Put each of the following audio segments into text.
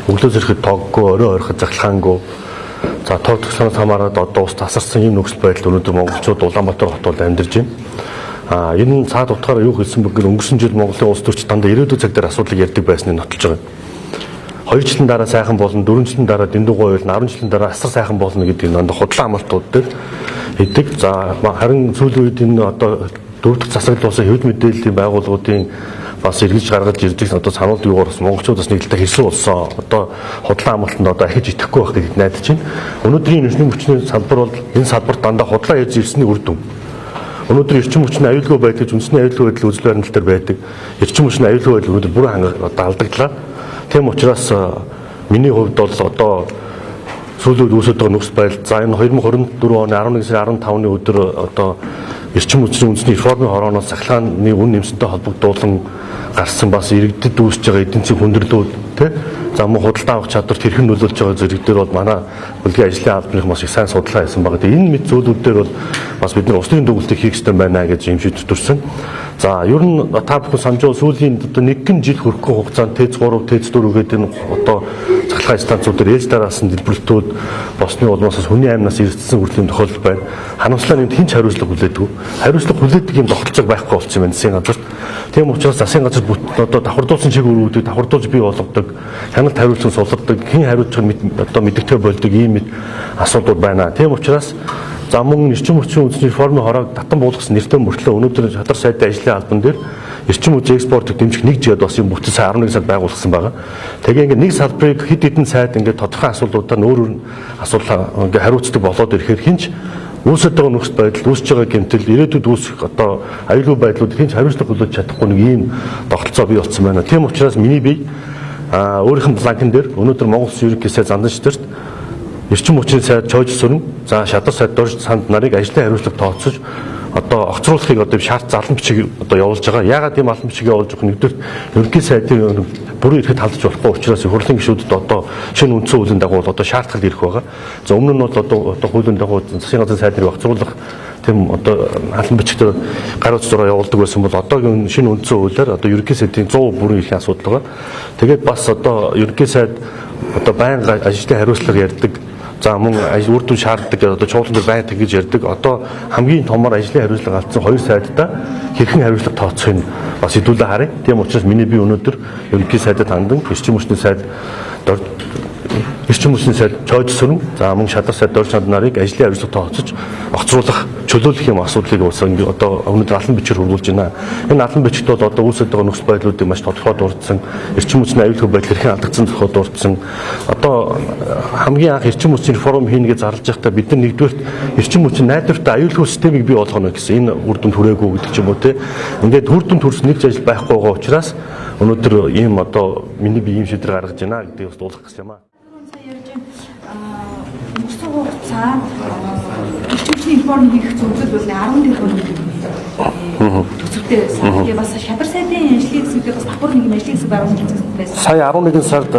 өглөө зэрэг тооггүй, орой ороход захилгаангүй. За тоо төгсөнөөс хамаарат одоо ус тасарсан юм нөхцөл байдал өнөөдөр монголчууд Улаанбаатар хотод амьдарч байна. Энэ цаад утгаараа юу хэлсэн бэ гэхээр өнгөрсөн жил Монголын улс төрч дандаа ирээдүйн цаг дээр асуудлыг ярьдаг байсныг нотолж байгаа. 2 жилийн дараа сайхан болно, 4 жилийн дараа дэндүү гоё болно, 10 жилийн дараа асар сайхан болно гэдэг нь худлаа амралтууд дээр хэдэг. За харин сүүлийн үед энэ одоо дөрөв дэх засаглал улсын хэвлэл мэдээллийн байгууллагуудын бас эргэж гаргаж ирдэг одоо санууд юугаар бас монголчууд бас нэг талаа хэрсэн болсон. Одоо худлаа амралтанд одоо ахиж итгэхгүй байх гэдгийг найдаж байна. Өнөөдрийн эрчим хүчний салбар бол энэ салбарт дандаа худлаа яаж ирсний үр дүн. Өнөөдөр эрчим хүчний аюулгүй байдал гэж үндэсний аюулгүй байдал үзэл баримтал дээр байдаг. Эрчим хүчний аюулгүй байдал өнөөдөр бүрэн одоо алдагдлаа. Тийм учраас миний хувьд бол одоо сүүлийн үед үүсэж байгаа нөхцөл байдал за энэ 2024 оны 11 сарын 15-ны өдөр одоо эрчим хүчний үндэсний реформын хорооноос сахилгааны үн нэмсэнтэй холбогдуулан гарсан бас иргэдэд үүсэж байгаа эдийн засгийн хүндрэлүүд тий за мөн худалдаа авах чадварт хэрхэн нөлөөлж байгаа зэрэг дээр бол манай бүлгийн ажлын албаных маш их сайн судалгаа хийсэн байгаа. Тэгээ энэ мэд зүйлүүд дээр бол бас бид нар усны дүгнэлтийг хийх ёстой байна гэж юм шийдвэр төрсөн. За ер нь та бүхэн санаж байгаа сүүлийн одоо нэгэн жил хүрэхгүй хугацаанд ТЭЦ 3, ТЭЦ 4 гэдэг энэ одоо захилгаан станцууд дээр ээж дараасан дэлбэрэлтүүд Босны улмаас хүний аймнаас эргэжсэн хүртэл тохиолдол байна. Харамслаа нэмд хинч хариуцлага хүлээдэг. Хариуцлага хүлээдэг юм тогтолцоог байхгүй болсон юм байна засгийн газарт. Тийм учраас засгийн газар одоо давхардуулсан чиглэлүүдийг давхардуулж бий болгодог, хяналт хариуцлага сулгадаг, хэн хариуцах одоо мэдэгтэй болдог ийм асуудлууд байна. Тийм учраас за мөн эрчим хүчний үндэсний реформын хороог татан буулгасан нэртэй мөртлөө өнөөдөр Шадар сайдын ажлын албан дээр эрчим хүчний экспортыг дэмжих нэг жиад бас юм бүтэн сая 11 сард байгуулсан байгаа. Тэгээ ингээд нэг салбарыг хэд хэдэн сайд ингээд тодорхой асуудлуудаар өөр асуудал ингээд хариуцдаг болоод ирэхээр хинч үүсэж байгаа нөхцөл байдал, үүсэж байгаа гэмтэл, ирээдүйд үүсэх одоо аюулгүй байдлууд хинч хариуцлага хүлээж чадахгүй нэг ийм тогтолцоо бий болсон байна. Тийм учраас миний бие өөрийнх нь бланкн дээр өнөөдөр Монгол Улсын ерөнхий сайд Зандан Шидэрт эрчим хүчний сайд Чойж Сүрэн, за Шадар сайд Дорж санд нарыг ажлын хариуцлага тооцож одоо огцруулахыг одоо шаард залан бичиг одоо явуулж байгаа. Яагаад тийм алан бичиг явуулж байгаа нэгдүгээр ерөнхий сайдын бүрэн ирэхэд халдаж болохгүй учраас хурлын гишүүдэд одоо шинэ үндсэн хуулийн дагуу одоо шаардлагал ирэх байгаа. За өмнө нь бол одоо хуулийн дагуу засгийн газрын сайдыг огцруулах тийм одоо алан бичгээр гаруй зураа явуулдаг байсан бол одоогийн шинэ үндсэн хуулиар одоо ерөнхий сайдын 100% бүрэн ирэхийн асуудал байгаа. Тэгээд бас одоо ерөнхий сайд одоо байнга ажлын хариуцлага ярьдаг. За мөн үр дүн шаарддаг одоо чуулган дээр байн тэгж ярьдаг. Одоо хамгийн томор ажлын хариуцлага алдсан 2 сайдтай хэрхэн хариуцлага тооцохыг бас хэдүүлээ харъя. Тийм учраас миний би өнөөдөр ерөнхий сайдад хандан эрчим хүчний сайд Чойж Сүрэн, за мөн Шадар сайд Дорж санд нарыг ажлын хариуцлага тооцож огцруулах чөлөөлөх юм асуудлыг одоо өнөөдөр алан бичгээр хургуулж байна. Энэ алан бичгт бол одоо үүсэж байгаа нөхцөл байдлуудыг маш тодорхой дурдсан, эрчим хүчний аюулгүй байдал хэрхэн алдагдсан тодорхой дурдсан. Одоо хамгийн анх эрчим хүчний реформ хийнэ гэж зарлаж байхдаа бид нар нэгдүгээр эрчим хүчний найдвартай аюулгүй системийг бий болгоно гэсэн энэ үр дүнд хүрээгүй гэдэг ч юм уу те. Ингээд үр дүнд хүрсэн нэг ажил байхгүй байгаа учраас өнөөдөр ийм одоо миний би ийм шийдвэр гаргаж байна гэдгийг бас дуулах гэсэн юм аа. Өнгөрсөн хугацаанд эрчим хүчний реформ хийх зөвлөл бол 10 тэрбум төсөвтэй байсан. Тэгээ бас Шадар сайдын ажлын хэсэгтээ бас давхар нэг ажлын хэсэг байгуулсан байсан. Сая 11 сард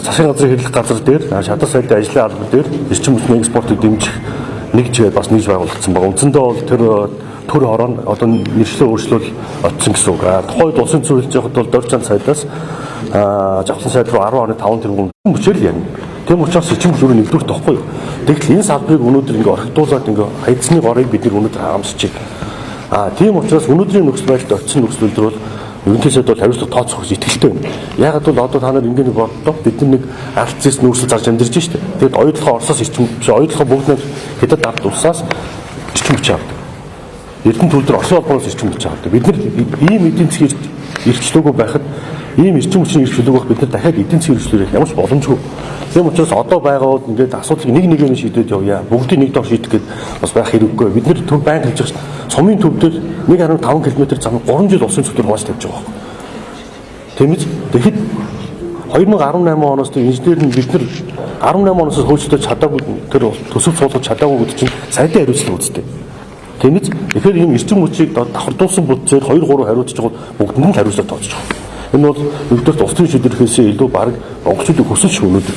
засгийн газрын хэрлэх газар дээр Шадар сайдын ажлын албан дээр эрчим хүчний экспортыг дэмжих нэг жигээд бас нэгж байгуулагдсан байгаа. Үндсэндээ бол тэр төр хороо нь одоо нэршлээ өөрчлөл очсон гэсэн үг. Тухайд улсын зөвлөж явахад бол Дорж санд сайдаас Жавхлан сайд руу 10 оны 5 тэрбум бүчээл ярина. Тийм учраас эрчим хүч өөрөө нэгдүгürt тохгүй. Тэгэхдээ энэ салбарыг өнөөдөр ингээ орхитуулаад ингээ хайцны горыг бид нар өнөөдөр хаамсчих. Тийм учраас өнөөдрийн нөхцөл байдалд очсон нөхцөл байдал бол ерөнхий сайд бол хариуцлага тооцох гэж итгэлтэй байна. Яагаад бол одоо та нар ингээ нэг боддоо бид нар нэг алдцээс нөөцөл зарж амьдарч штэ. Тэгэд оюутлахаа Оросоос эрчим хүч, оюутлахаа бүгд нэг хэдэд ард улсаас эрчим хүч авдаг. Эрдэнэ төл дээр Оросын улбараас эрчим хүч авдаг. Бид нар ийм эдийн засгийн эрхчлөөгүй байхад ийм эрчим хүчний эрхчлөөг байх бид нар дахиад эдийн засгийн эрхчлөлөөр ямар ч боломжгүй. Тийм учраас одоо байгаа бол ингээд асуудлыг нэг нэгээр нь шийдээд явъя. Бүгдийг нэг дор шийдэх гээд бас байх хэрэггүй. Бид нар төв байнг хэлж байгаа шүү. Сумын төв дээр 1.5 км зам 3 жил улсын цэвэр хувааж тавьж байгаа. Тийм биз? Тэгэхэд 2018 оноос инженер нь бид нар 18 оноос хөөцөлдөж чадаагүй тэр төсөв суулгаж чадаагүй гэдэг чинь сайдын хариуцлага үстэй. Тийм биз? Тэгэхээр ийм эрчим хүчийг давхардуулсан бүтцээр 2-3 хариуцж байгаа бүгдэнд нь хариуцлага тооцож байгаа. Энэ бол нэгдүгээр улсын шийдвэрхээс илүү баг монголчуудыг хүсэж өнөөдөр